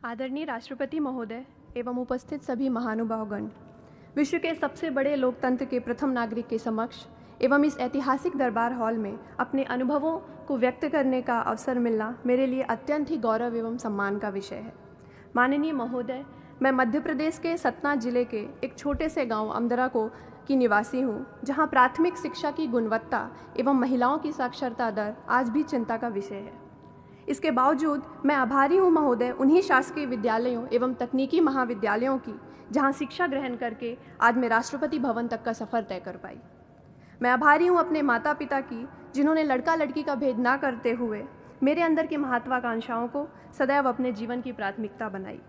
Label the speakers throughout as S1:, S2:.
S1: आदरणीय राष्ट्रपति महोदय एवं उपस्थित सभी महानुभावगण, विश्व के सबसे बड़े लोकतंत्र के प्रथम नागरिक के समक्ष एवं इस ऐतिहासिक दरबार हॉल में अपने अनुभवों को व्यक्त करने का अवसर मिलना मेरे लिए अत्यंत ही गौरव एवं सम्मान का विषय है। माननीय महोदय, मैं मध्य प्रदेश के सतना जिले के एक छोटे से गांव अमदरा की निवासी हूं, जहां प्राथमिक शिक्षा की गुणवत्ता एवं महिलाओं की साक्षरता दर आज भी चिंता का विषय है। इसके बावजूद मैं आभारी हूं महोदय उन्हीं शासकीय विद्यालयों एवं तकनीकी महाविद्यालयों की जहां शिक्षा ग्रहण करके आज मैं राष्ट्रपति भवन तक का सफ़र तय कर पाई। मैं आभारी हूं अपने माता पिता की, जिन्होंने लड़का लड़की का भेद ना करते हुए मेरे अंदर की महत्वाकांक्षाओं को सदैव अपने जीवन की प्राथमिकता बनाई।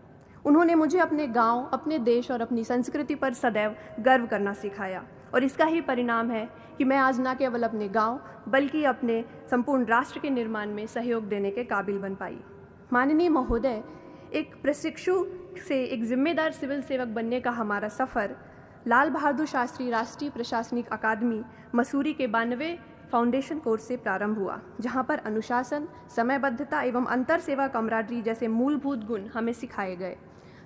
S1: उन्होंने मुझे अपने गांव, अपने देश और अपनी संस्कृति पर सदैव गर्व करना सिखाया और इसका ही परिणाम है कि मैं आज न केवल अपने गांव बल्कि अपने संपूर्ण राष्ट्र के निर्माण में सहयोग देने के काबिल बन पाई। माननीय महोदय, एक प्रशिक्षु से एक जिम्मेदार सिविल सेवक बनने का हमारा सफ़र लाल बहादुर शास्त्री राष्ट्रीय प्रशासनिक अकादमी मसूरी के 92वें फाउंडेशन कोर्स से प्रारंभ हुआ, जहां पर अनुशासन, समयबद्धता एवं अंतर सेवा कमराडरी जैसे मूलभूत गुण हमें सिखाए गए।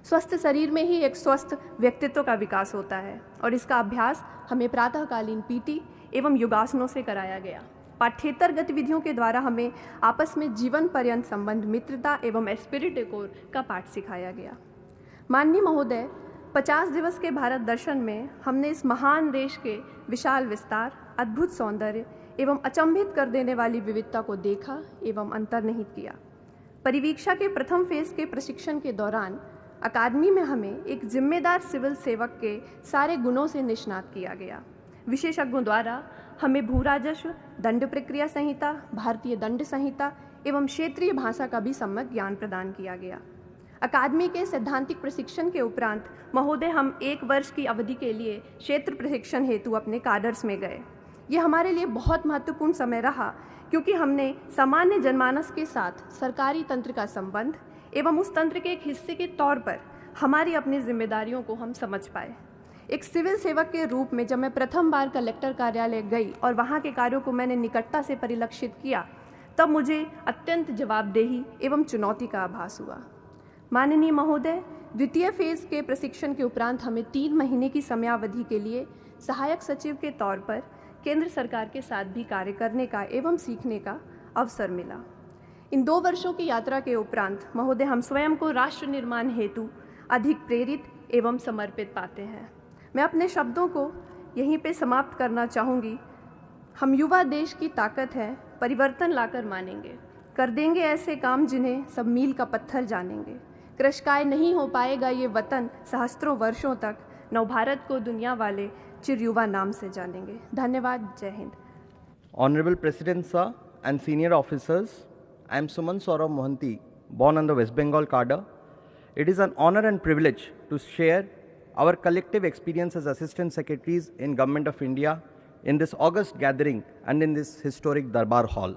S1: स्वस्थ शरीर में ही एक स्वस्थ व्यक्तित्व का विकास होता है और इसका अभ्यास हमें प्रातःकालीन पीटी एवं योगासनों से कराया गया। पाठ्येतर गतिविधियों के द्वारा हमें आपस में जीवन पर्यंत संबंध, मित्रता एवं एस्पिरिट डेकोर का पाठ सिखाया गया। माननीय महोदय, 50 दिवस के भारत दर्शन में हमने इस महान देश के विशाल विस्तार, अद्भुत सौंदर्य एवं अचंभित कर देने वाली विविधता को देखा एवं अंतर्निहित किया। परिवीक्षा के प्रथम फेज के प्रशिक्षण के दौरान अकादमी में हमें एक जिम्मेदार सिविल सेवक के सारे गुणों से निष्णात किया गया। विशेषज्ञों द्वारा हमें भू राजस्व, दंड प्रक्रिया संहिता, भारतीय दंड संहिता एवं क्षेत्रीय भाषा का भी सम्यक ज्ञान प्रदान किया गया। अकादमी के सैद्धांतिक प्रशिक्षण के उपरांत महोदय हम 1 वर्ष की अवधि के लिए क्षेत्र प्रशिक्षण हेतु अपने काडर्स में गए। ये हमारे लिए बहुत महत्वपूर्ण समय रहा, क्योंकि हमने सामान्य जनमानस के साथ सरकारी तंत्र का संबंध एवं उस तंत्र के एक हिस्से के तौर पर हमारी अपनी जिम्मेदारियों को हम समझ पाए। एक सिविल सेवक के रूप में जब मैं प्रथम बार कलेक्टर कार्यालय गई और वहाँ के कार्यों को मैंने निकटता से परिलक्षित किया, तब मुझे अत्यंत जवाबदेही एवं चुनौती का आभास हुआ। माननीय महोदय, द्वितीय फेज के प्रशिक्षण के उपरांत हमें 3 महीने की समयावधि के लिए सहायक सचिव के तौर पर केंद्र सरकार के साथ भी कार्य करने का एवं सीखने का अवसर मिला। इन 2 वर्षों की यात्रा के उपरांत महोदय हम स्वयं को राष्ट्र निर्माण हेतु अधिक प्रेरित एवं समर्पित पाते हैं। मैं अपने शब्दों को यहीं पे समाप्त करना चाहूँगी। हम युवा देश की ताकत है, परिवर्तन लाकर मानेंगे, कर देंगे ऐसे काम जिन्हें सब मील का पत्थर जानेंगे। कृशकाय नहीं हो पाएगा ये वतन सहस्त्रों वर्षों तक, नवभारत को दुनिया वाले चिर युवा नाम से जानेंगे। धन्यवाद। जय Hind.
S2: Honorable President Sir and senior officers, I am Suman Saurav Mohanty, born on the West Bengal cadre. It is an honor and privilege to share our collective experience as Assistant Secretaries in Government of India in this August gathering and in this historic Darbar Hall.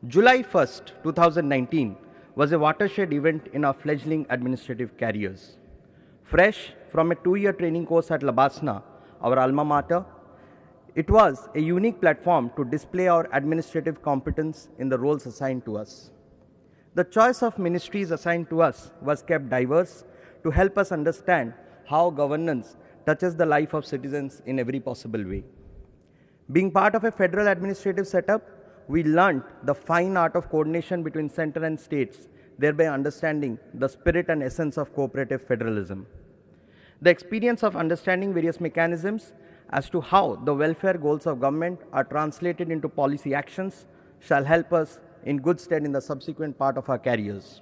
S2: July 1st, 2019 was a watershed event in our fledgling administrative careers. Fresh from a 2-year training course at Labasna, our alma mater, it was a unique platform to display our administrative competence in the roles assigned to us. The choice of ministries assigned to us was kept diverse to help us understand how governance touches the life of citizens in every possible way. Being part of a federal administrative setup, we learned the fine art of coordination between center and states, thereby understanding the spirit and essence of cooperative federalism. The experience of understanding various mechanisms as to how the welfare goals of government are translated into policy actions shall help us in good stead in the subsequent part of our careers.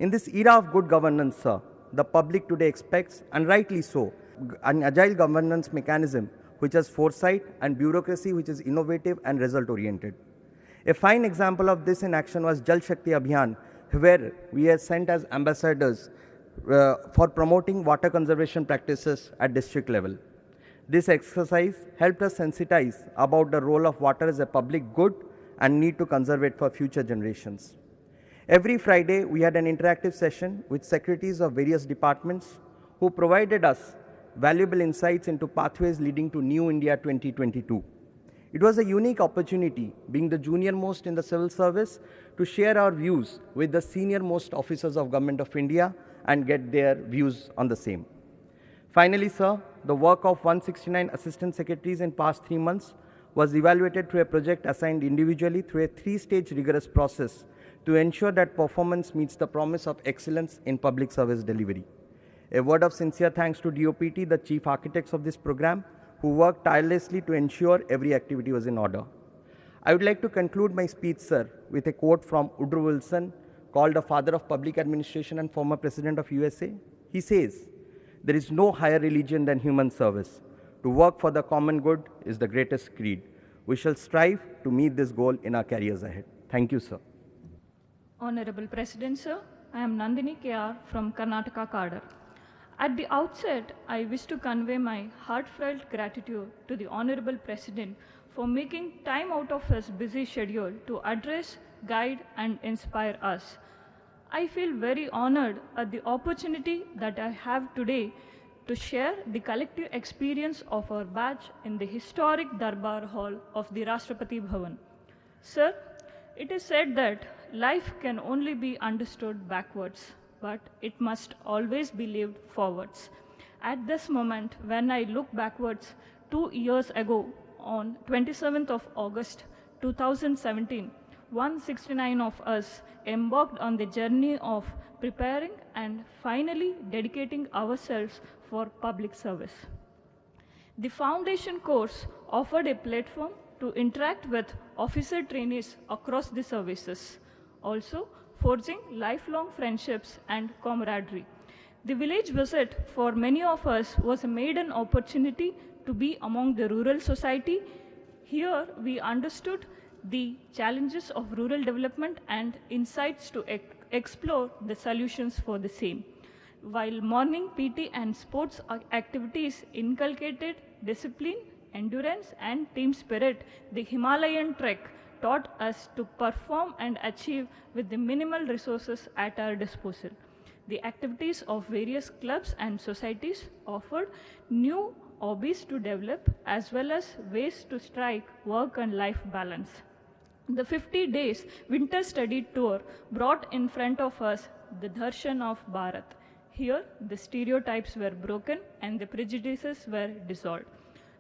S2: In this era of good governance, sir, the public today expects, and rightly so, an agile governance mechanism which has foresight and bureaucracy which is innovative and result-oriented. A fine example of this in action was Jal Shakti Abhiyan, where we are sent as ambassadors for promoting water conservation practices at district level. This exercise helped us sensitize about the role of water as a public good and need to conserve it for future generations. Every Friday, we had an interactive session with secretaries of various departments who provided us valuable insights into pathways leading to New India 2022. It was a unique opportunity, being the junior most in the civil service, to share our views with the senior most officers of Government of India and get their views on the same. Finally, sir, the work of 169 assistant secretaries in past 3 months was evaluated through a project assigned individually through a 3-stage rigorous process to ensure that performance meets the promise of excellence in public service delivery. A word of sincere thanks to DOPT, the chief architects of this program, who worked tirelessly to ensure every activity was in order. I would like to conclude my speech, sir, with a quote from Woodrow Wilson, called the father of public administration and former president of USA. He says, "There is no higher religion than human service. To work for the common good is the greatest creed. We shall strive to meet this goal in our careers ahead." Thank you, sir.
S3: Honorable President, sir, I am Nandini KR from Karnataka Cadre. At the outset, I wish to convey my heartfelt gratitude to the Honorable President for making time out of his busy schedule to address, guide, and inspire us. I feel very honored at the opportunity that I have today to share the collective experience of our batch in the historic Darbar Hall of the Rashtrapati Bhavan. Sir, it is said that life can only be understood backwards, but it must always be lived forwards. At this moment, when I look backwards 2 years ago, on 27th of August 2017, 169 of us embarked on the journey of preparing and finally dedicating ourselves for public service. The foundation course offered a platform to interact with officer trainees across the services, also forging lifelong friendships and camaraderie. The village visit for many of us was a maiden opportunity to be among the rural society. Here we understood the challenges of rural development and insights to explore the solutions for the same. While morning PT and sports activities inculcated discipline, endurance, and team spirit, the Himalayan trek taught us to perform and achieve with the minimal resources at our disposal. The activities of various clubs and societies offered new hobbies to develop as well as ways to strike work and life balance. The 50 days winter study tour brought in front of us the darshan of Bharat. Here, the stereotypes were broken and the prejudices were dissolved.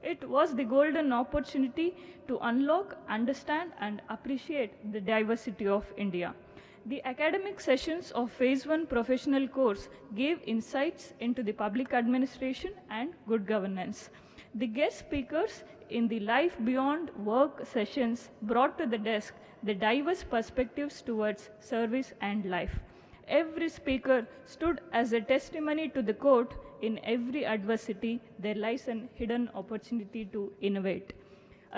S3: It was the golden opportunity to unlock, understand, and appreciate the diversity of India. The academic sessions of Phase 1 professional course gave insights into the public administration and good governance. The guest speakers in the Life Beyond Work sessions brought to the desk the diverse perspectives towards service and life. Every speaker stood as a testimony to the quote, "In every adversity, there lies a hidden opportunity to innovate."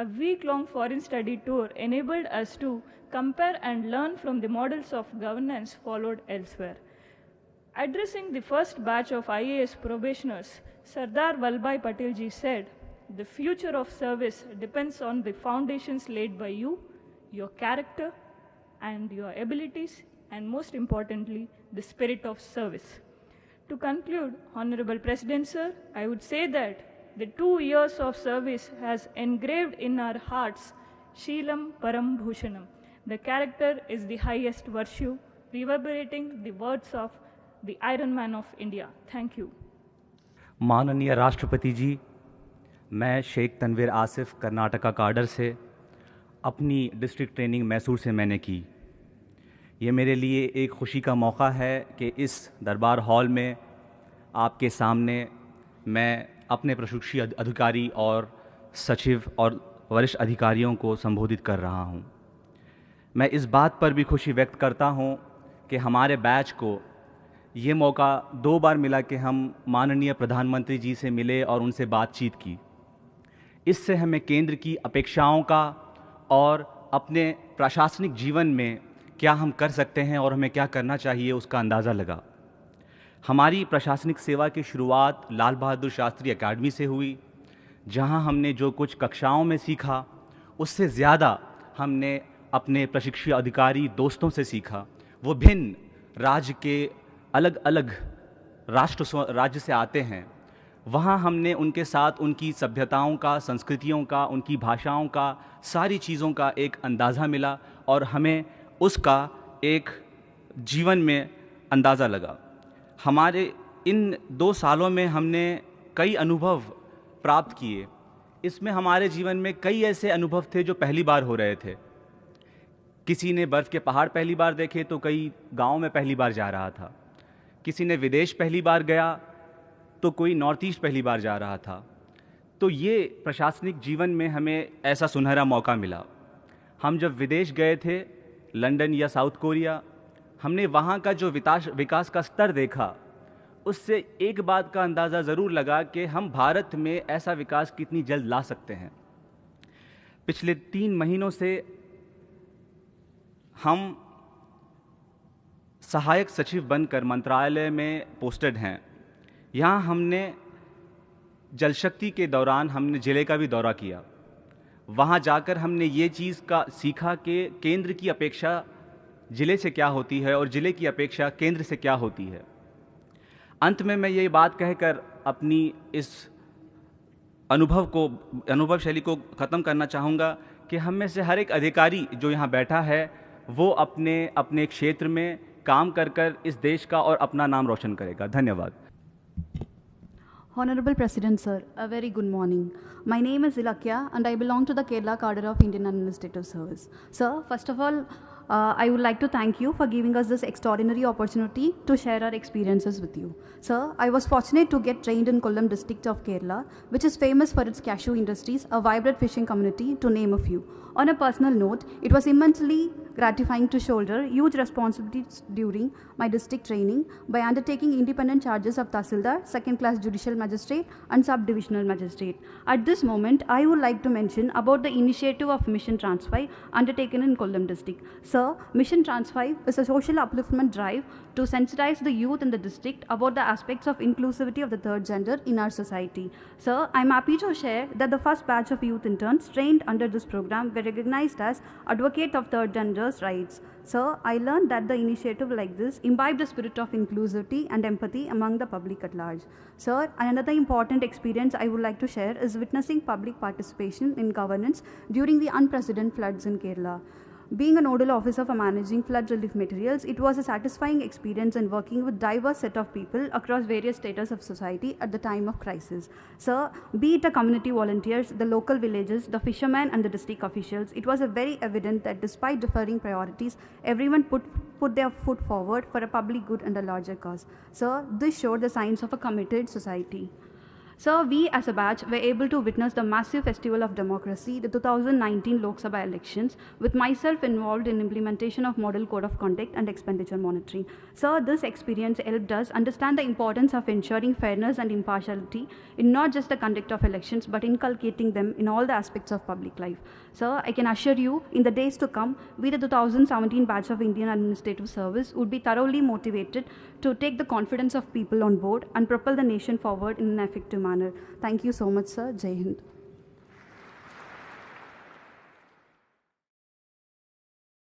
S3: A week-long foreign study tour enabled us to compare and learn from the models of governance followed elsewhere. Addressing the first batch of IAS probationers, Sardar Vallabhbhai Patel ji said, "The future of service depends on the foundations laid by you, your character, and your abilities, and most importantly, the spirit of service." To conclude, Honorable President, sir, I would say that the 2 years of service has engraved in our hearts Sheelam Param Bhushanam. The character is the highest virtue, reverberating the words of the Iron Man of India. Thank you.
S4: माननीय राष्ट्रपति जी, मैं Sheikh Tanveer Asif Karnataka cadre से अपनी district training Mysore से मैंने की। ये मेरे लिए एक खुशी का मौका है कि इस दरबार हॉल में आपके सामने मैं अपने प्रशिक्षु अधिकारी और सचिव और वरिष्ठ अधिकारियों को संबोधित कर रहा हूँ। मैं इस बात पर भी खुशी व्यक्त करता हूँ कि हमारे बैच को ये मौका 2 बार मिला कि हम माननीय प्रधानमंत्री जी से मिले और उनसे बातचीत की। इससे हमें केंद्र की अपेक्षाओं का और अपने प्रशासनिक जीवन में क्या हम कर सकते हैं और हमें क्या करना चाहिए उसका अंदाज़ा लगा। हमारी प्रशासनिक सेवा की शुरुआत लाल बहादुर शास्त्री एकेडमी से हुई, जहां हमने जो कुछ कक्षाओं में सीखा उससे ज़्यादा हमने अपने प्रशिक्षु अधिकारी दोस्तों से सीखा। वो भिन्न राज्य के अलग अलग राज्य से आते हैं, वहाँ हमने उनके साथ उनकी सभ्यताओं का, संस्कृतियों का, उनकी भाषाओं का, सारी चीज़ों का एक अंदाज़ा मिला और हमें उसका एक जीवन में अंदाज़ा लगा। हमारे इन 2 सालों में हमने कई अनुभव प्राप्त किए। इसमें हमारे जीवन में कई ऐसे अनुभव थे जो पहली बार हो रहे थे। किसी ने बर्फ़ के पहाड़ पहली बार देखे तो कोई गांव में पहली बार जा रहा था, किसी ने विदेश पहली बार गया तो कोई नॉर्थ ईस्ट पहली बार जा रहा था। तो ये प्रशासनिक जीवन में हमें ऐसा सुनहरा मौका मिला। हम जब विदेश गए थे, लंदन या साउथ कोरिया, हमने वहाँ का जो विकास का स्तर देखा, उससे एक बात का अंदाज़ा ज़रूर लगा कि हम भारत में ऐसा विकास कितनी जल्द ला सकते हैं। पिछले 3 महीनों से हम सहायक सचिव बनकर मंत्रालय में पोस्टेड हैं। यहाँ हमने जल शक्ति के दौरान हमने ज़िले का भी दौरा किया। वहाँ जाकर हमने ये चीज़ का सीखा कि केंद्र की अपेक्षा ज़िले से क्या होती है और ज़िले की अपेक्षा केंद्र से क्या होती है। अंत में मैं ये बात कहकर अपनी इस अनुभव शैली को ख़त्म करना चाहूँगा कि हम में से हर एक अधिकारी जो यहाँ बैठा है वो अपने क्षेत्र में काम कर इस देश का और अपना नाम रोशन करेगा। धन्यवाद।
S5: Honorable President Sir, a very good morning. My name is Ilakya and I belong to the Kerala cadre of Indian Administrative Service. Sir, first of all, I would like to thank you for giving us this extraordinary opportunity to share our experiences with you. Sir, I was fortunate to get trained in Kollam district of Kerala, which is famous for its cashew industries, a vibrant fishing community, to name a few. On a personal note, it was immensely gratifying to shoulder huge responsibilities during my district training by undertaking independent charges of Tahsildar, second-class judicial magistrate and sub-divisional magistrate. At this moment, I would like to mention about the initiative of Mission Trans5 undertaken in Kollam district. Sir, Mission Trans5 is a social upliftment drive to sensitize the youth in the district about the aspects of inclusivity of the third gender in our society. Sir, I am happy to share that the first batch of youth interns trained under this program were recognized as advocate of third gender's rights. Sir, I learned that the initiative like this imbibed the spirit of inclusivity and empathy among the public at large. Sir, another important experience I would like to share is witnessing public participation in governance during the unprecedented floods in Kerala. Being a nodal officer for managing flood relief materials, it was a satisfying experience in working with diverse set of people across various status of society at the time of crisis. Sir, be it the community volunteers, the local villages, the fishermen and the district officials, it was very evident that despite differing priorities, everyone put their foot forward for a public good and a larger cause. Sir, this showed the signs of a committed society. Sir, we as a batch were able to witness the massive festival of democracy, the 2019 Lok Sabha elections, with myself involved in implementation of Model Code of Conduct and expenditure monitoring. Sir, this experience helped us understand the importance of ensuring fairness and impartiality in not just the conduct of elections, but inculcating them in all the aspects of public life. Sir, I can assure you, in the days to come, we the 2017 batch of Indian Administrative Service would be thoroughly motivated to take the confidence of people on board and propel the nation forward in an effective manner. Thank you so much, sir. Jai Hind.